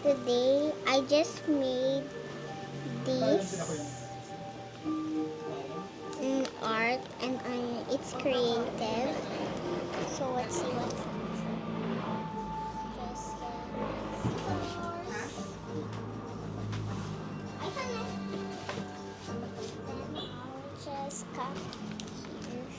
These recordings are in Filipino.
Today, I just made this art and it's creative. So let's see what. Just I can then I'll just cut here.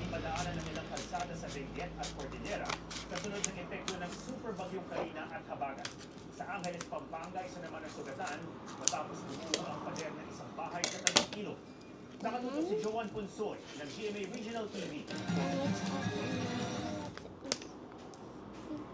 Madaanan ng ilang kalsada sa Benguet at Cordillera kasunod ng epekto ng super bagyong Karina at Habagat. Sa Angeles, Pampanga, isa naman ang sugatan matapos bumuo ang pader ng isang bahay sa Talang Ilog. Nakatutok si Joan Punsoy ng GMA Regional TV.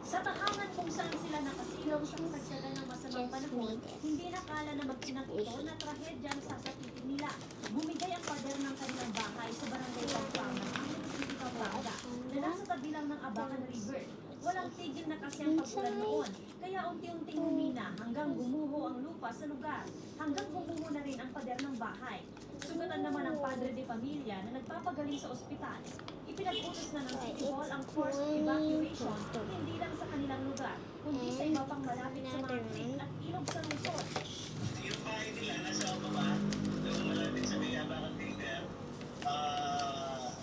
Sa tahanan kung saan sila nakasilaw sa kasagsagan ng masamang panahon, hindi nakala na magtinang ito na trahedya ang sasapitin nila. Bumigay ang pader ng kanilang bahay sa barangay Pampanga, Angeles City, Pampanga, na nasa tabi lang ng Abacan River. Walang tigil na kasi ang pagulan noon, kaya unti-unting humina hanggang gumuho ang lupa sa lugar, hanggang gumuho na rin ang pader ng bahay. Sugatan naman ang padre de pamilya na nagpapagaling sa ospital. Ipinag-utos na ng City Hall ang forced evacuation, hindi lang sa kanilang lugar, kundi sa iba pang malapit sa mga creek at ilog sa Luzon. Yung bahay nila nasa baba, doon malapit sa may Abacan River,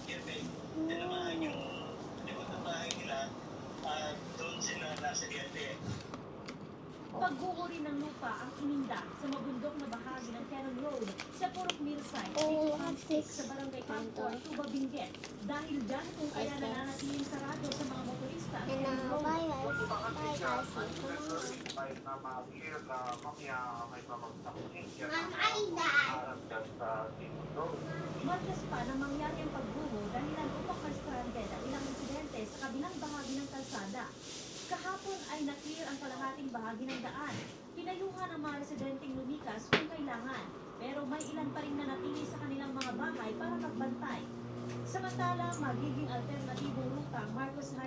yun may tinamaan yung likod ng bahay nila, doon sila nasa diante. Pagguho rin ng lupa ang ininda sa mabundok na bahagi ng Cannon Road sa Purok Millside, Oh, City sa Barangay Campo, Tuba, Benguet. Dahil dyan kung kaya nananatiling sarado sa mga motorista ang And Cannon Road. bye guys. Martes pa na mangyari ang pagguho dahilan upang ma-stranded ang ilang insidente sa kabilang bahagi ng kalsada. Kahapon ay na-clear ang kalahating bahagi ng daan. Pinayuhan ang mga residenteng lumikas kung kailangan, pero may ilan pa rin nanatili sa kanilang mga bahay para magbantay. Samantala, magiging alternatibong ruta ang Marcos Highway